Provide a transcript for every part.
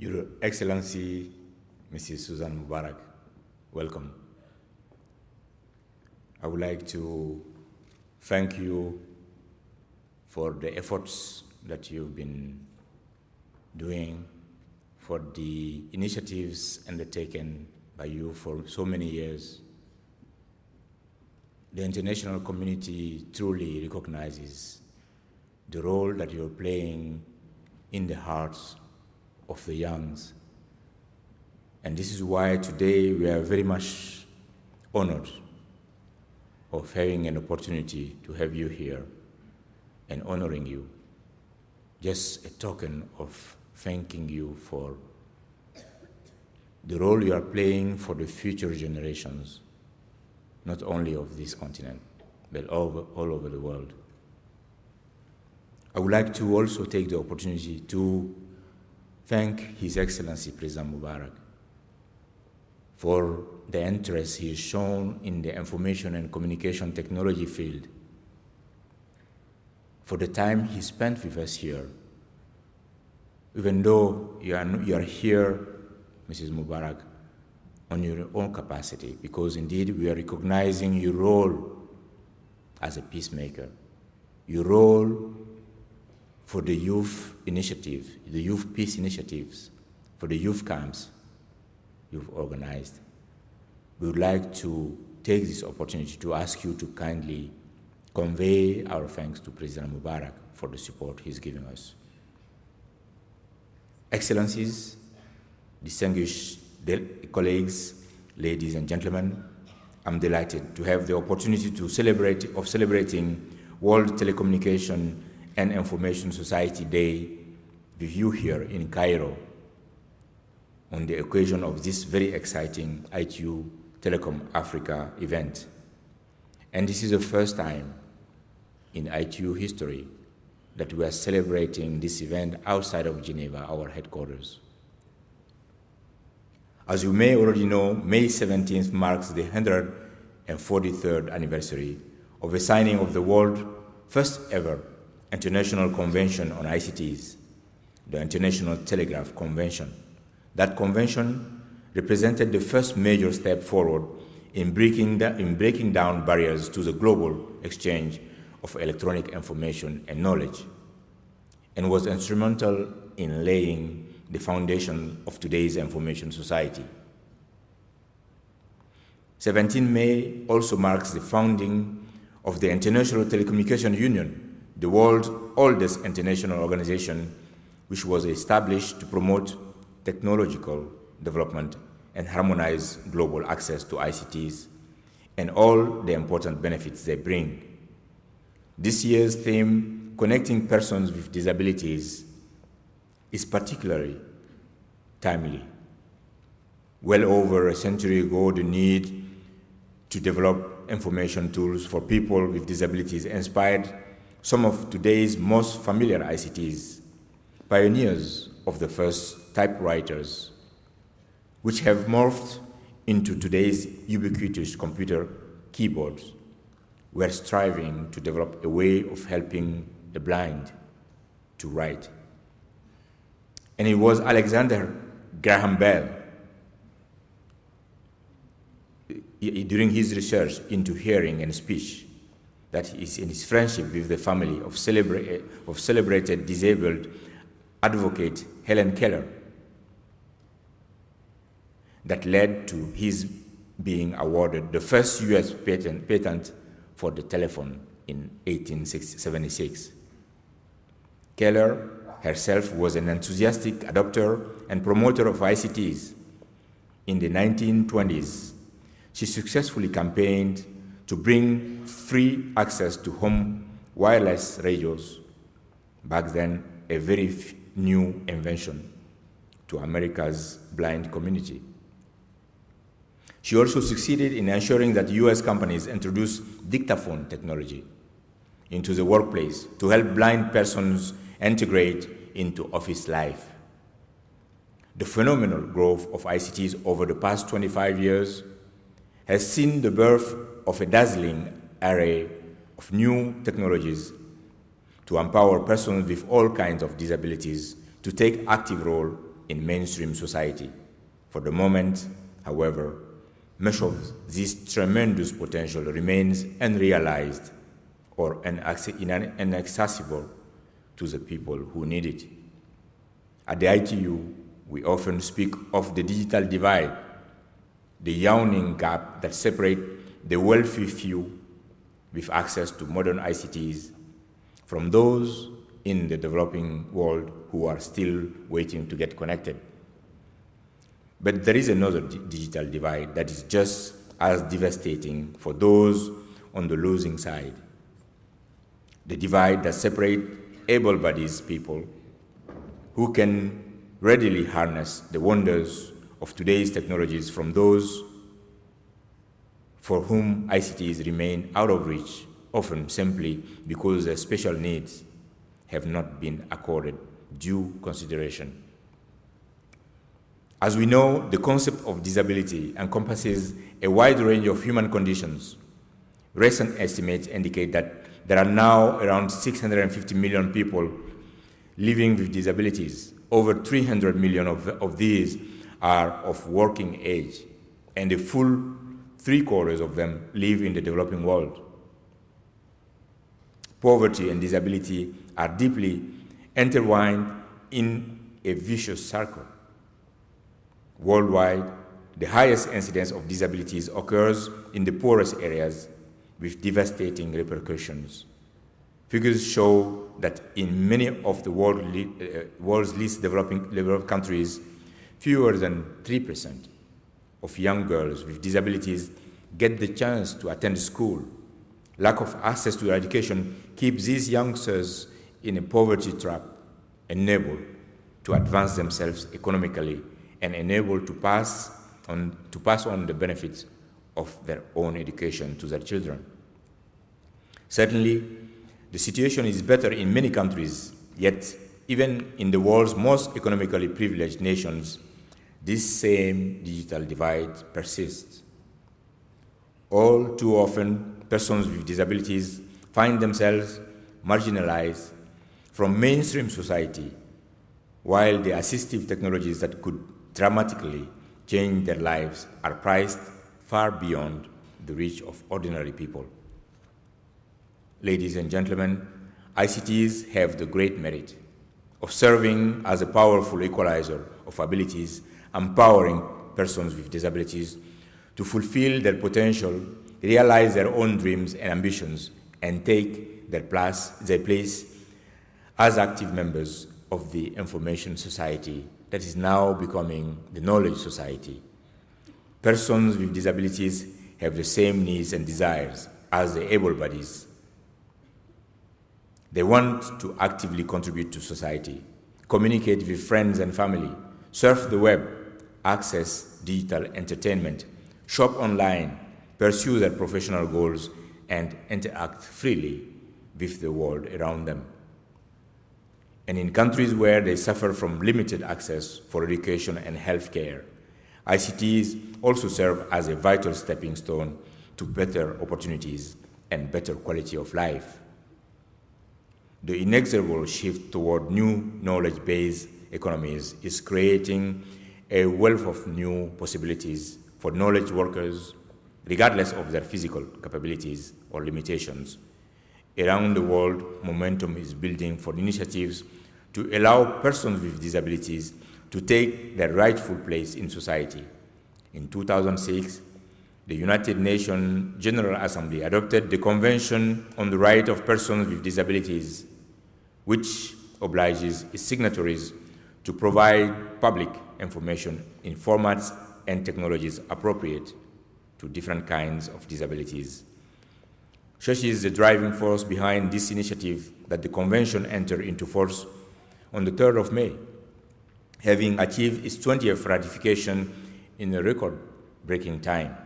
Your Excellency, Mrs. Suzanne Mubarak, welcome. I would like to thank you for the efforts that you've been doing, for the initiatives undertaken by you for so many years. The international community truly recognizes the role that you're playing in the hearts of the youngs. And this is why today we are very much honored of having an opportunity to have you here and honoring you. Just a token of thanking you for the role you are playing for the future generations, not only of this continent, but all over the world. I would like to also take the opportunity to thank His Excellency President Mubarak for the interest he has shown in the information and communication technology field, for the time he spent with us here. Even though you are here, Mrs. Mubarak, on your own capacity, because indeed we are recognizing your role as a peacemaker, your role for the youth initiative, the youth peace initiatives, for the youth camps you've organized. We would like to take this opportunity to ask you to kindly convey our thanks to President Mubarak for the support he's giving us. Excellencies, distinguished colleagues, ladies and gentlemen, I'm delighted to have the opportunity to celebrating World Telecommunication and Information Society Day with you here in Cairo on the occasion of this very exciting ITU Telecom Africa event. And this is the first time in ITU history that we are celebrating this event outside of Geneva, our headquarters. As you may already know, May 17th marks the 143rd anniversary of the signing of the world's first ever International Convention on ICTs, the International Telegraph Convention. That convention represented the first major step forward in breaking down barriers to the global exchange of electronic information and knowledge, and was instrumental in laying the foundation of today's information society. 17 May also marks the founding of the International Telecommunication Union, the world's oldest international organization, which was established to promote technological development and harmonize global access to ICTs and all the important benefits they bring. This year's theme, Connecting Persons with Disabilities, is particularly timely. Well over a century ago, the need to develop information tools for people with disabilities inspired some of today's most familiar ICTs, pioneers of the first typewriters, which have morphed into today's ubiquitous computer keyboards. We're striving to develop a way of helping the blind to write. And it was Alexander Graham Bell, during his research into hearing and speech, that is in his friendship with the family of celebrated disabled advocate Helen Keller, that led to his being awarded the first US patent for the telephone in 1876. Keller herself was an enthusiastic adopter and promoter of ICTs. In the 1920s, she successfully campaigned to bring free access to home wireless radios, back then a very new invention to America's blind community. She also succeeded in ensuring that US companies introduce dictaphone technology into the workplace to help blind persons integrate into office life. The phenomenal growth of ICTs over the past 25 years has seen the birth of a dazzling array of new technologies to empower persons with all kinds of disabilities to take active role in mainstream society. For the moment, however, much of this tremendous potential remains unrealized or inaccessible to the people who need it. At the ITU, we often speak of the digital divide, the yawning gap that separates the wealthy few with access to modern ICTs from those in the developing world who are still waiting to get connected. But there is another digital divide that is just as devastating for those on the losing side. The divide that separates able-bodied people who can readily harness the wonders of today's technologies from those for whom ICTs remain out of reach, often simply because their special needs have not been accorded due consideration. As we know, the concept of disability encompasses a wide range of human conditions. Recent estimates indicate that there are now around 650 million people living with disabilities. Over 300 million of these are of working age, and a full 3/4 of them live in the developing world. Poverty and disability are deeply intertwined in a vicious circle. Worldwide, the highest incidence of disabilities occurs in the poorest areas, with devastating repercussions. Figures show that in many of the world's least developed countries, fewer than 3% of young girls with disabilities get the chance to attend school. Lack of access to education keeps these youngsters in a poverty trap, unable to advance themselves economically and unable to pass on the benefits of their own education to their children. Certainly, the situation is better in many countries, yet even in the world's most economically privileged nations, this same digital divide persists. All too often, persons with disabilities find themselves marginalized from mainstream society, while the assistive technologies that could dramatically change their lives are priced far beyond the reach of ordinary people. Ladies and gentlemen, ICTs have the great merit of serving as a powerful equalizer of abilities, empowering persons with disabilities to fulfill their potential, realize their own dreams and ambitions, and take their place as active members of the information society that is now becoming the knowledge society. Persons with disabilities have the same needs and desires as the able-bodies. They want to actively contribute to society, communicate with friends and family, surf the web, access digital entertainment, shop online, pursue their professional goals, and interact freely with the world around them. And in countries where they suffer from limited access for education and healthcare, ICTs also serve as a vital stepping stone to better opportunities and better quality of life. The inexorable shift toward new knowledge-based economies is creating a wealth of new possibilities for knowledge workers, regardless of their physical capabilities or limitations. Around the world, momentum is building for initiatives to allow persons with disabilities to take their rightful place in society. In 2006, the United Nations General Assembly adopted the Convention on the Right of Persons with Disabilities, which obliges its signatories to provide public information in formats and technologies appropriate to different kinds of disabilities. Such is the driving force behind this initiative that the Convention entered into force on the 3rd of May, having achieved its 20th ratification in a record-breaking time.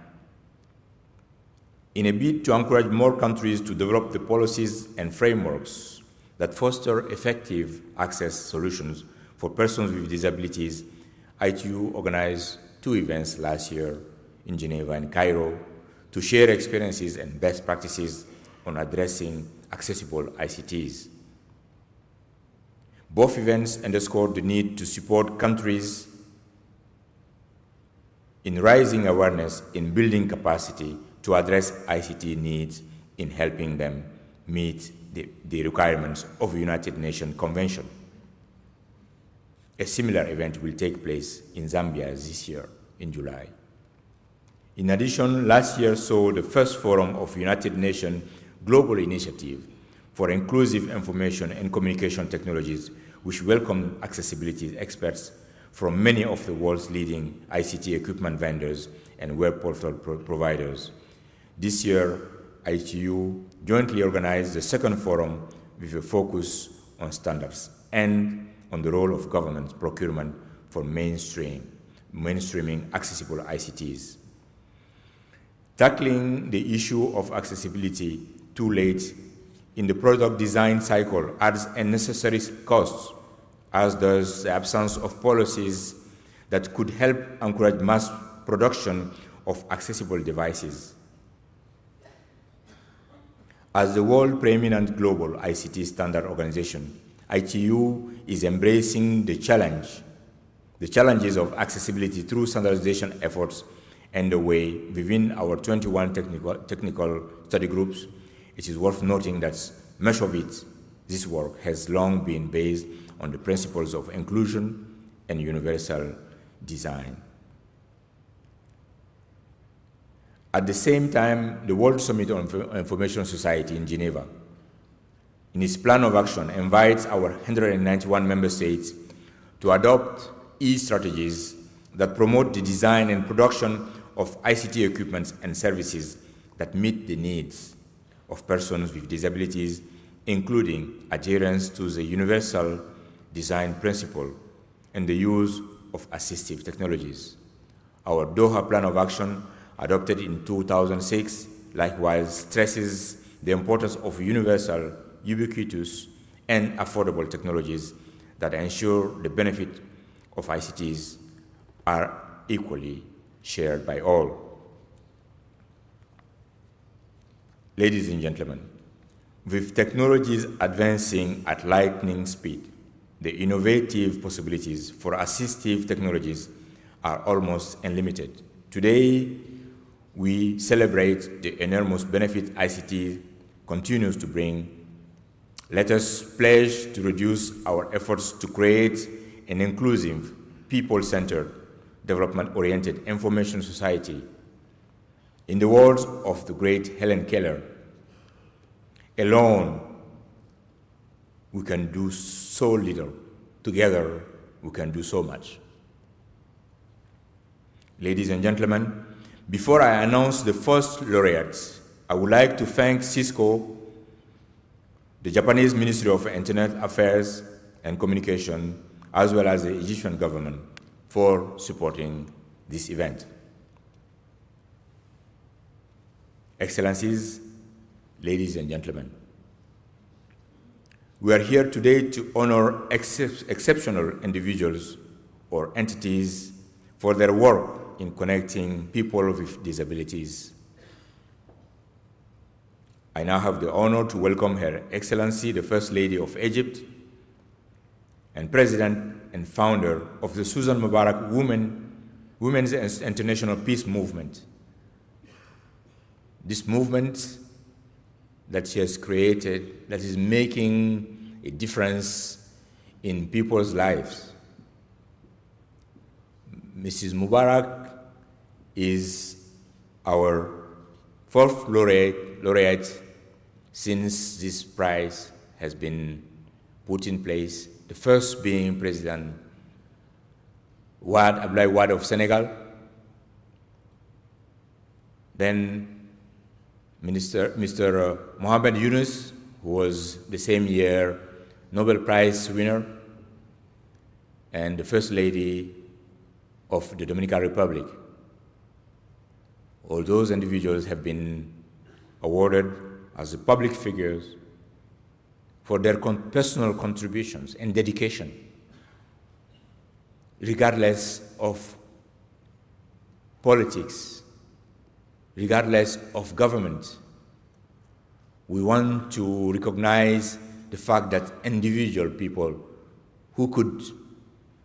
In a bid to encourage more countries to develop the policies and frameworks that foster effective access solutions for persons with disabilities, ITU organized 2 events last year in Geneva and Cairo to share experiences and best practices on addressing accessible ICTs. Both events underscored the need to support countries in raising awareness, in building capacity to address ICT needs, in helping them meet the requirements of the United Nations Convention. A similar event will take place in Zambia this year, in July. In addition, last year saw the first forum of United Nations Global Initiative for Inclusive Information and Communication Technologies, which welcomed accessibility experts from many of the world's leading ICT equipment vendors and web portal providers. This year, ITU jointly organized the second forum with a focus on standards and on the role of government procurement for mainstreaming accessible ICTs. Tackling the issue of accessibility too late in the product design cycle adds unnecessary costs, as does the absence of policies that could help encourage mass production of accessible devices. As the world preeminent global ICT standard organization, ITU is embracing the challenges of accessibility through standardization efforts underway within our 21 technical study groups. It is worth noting that much of this work has long been based on the principles of inclusion and universal design. At the same time, the World Summit on Information Society in Geneva, in its plan of action, invites our 191 member states to adopt strategies that promote the design and production of ICT equipment and services that meet the needs of persons with disabilities, including adherence to the universal design principle and the use of assistive technologies. Our Doha Plan of Action, adopted in 2006, likewise stresses the importance of universal, ubiquitous, and affordable technologies that ensure the benefit of ICTs are equally shared by all. Ladies and gentlemen, with technologies advancing at lightning speed, the innovative possibilities for assistive technologies are almost unlimited. Today, we celebrate the enormous benefit ICT continues to bring. Let us pledge to reduce our efforts to create an inclusive, people-centered, development-oriented information society. In the words of the great Helen Keller, alone we can do so little, together we can do so much. Ladies and gentlemen, before I announce the first laureates, I would like to thank Cisco, the Japanese Ministry of Internet Affairs and Communication, as well as the Egyptian government for supporting this event. Excellencies, ladies and gentlemen, we are here today to honor exceptional individuals or entities for their work in connecting people with disabilities. I now have the honor to welcome Her Excellency, the First Lady of Egypt, and President and founder of the Suzanne Mubarak Women's International Peace Movement. This movement that she has created, that is making a difference in people's lives. Mrs. Mubarak is our fourth laureate since this prize has been put in place, the first being President Abdoulaye Wade of Senegal, then Mr. Mohamed Yunus, who was the same year Nobel Prize winner, and the First Lady of the Dominican Republic. All those individuals have been awarded as public figures for their personal contributions and dedication, regardless of politics, regardless of government. We want to recognize the fact that individual people who could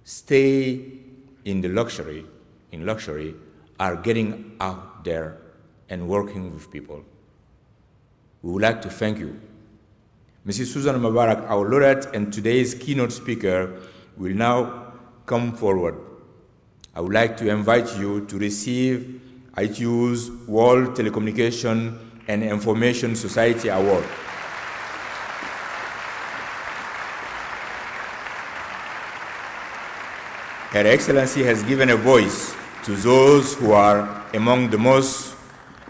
stay in luxury are getting out there and working with people. We would like to thank you. Mrs. Suzanne Mubarak, our laureate and today's keynote speaker, will now come forward. I would like to invite you to receive ITU's World Telecommunication and Information Society Award. Her Excellency has given a voice to those who are among the most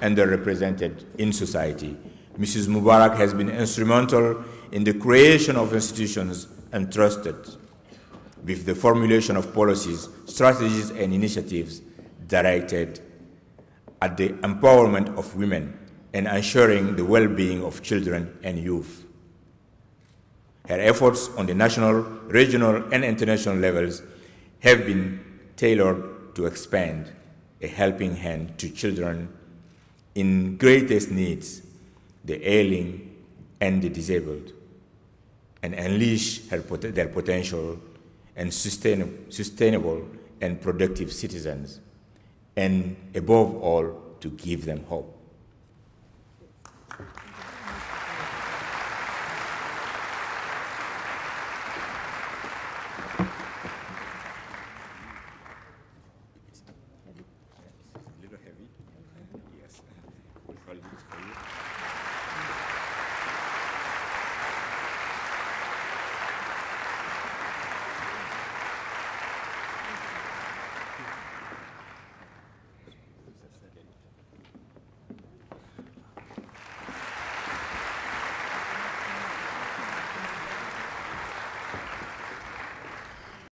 underrepresented in society. Mrs. Mubarak has been instrumental in the creation of institutions entrusted with the formulation of policies, strategies, and initiatives directed at the empowerment of women and ensuring the well-being of children and youth. Her efforts on the national, regional, and international levels have been tailored to expand a helping hand to children in greatest needs, the ailing and the disabled, and unleash their potential and sustainable and productive citizens, and above all, to give them hope.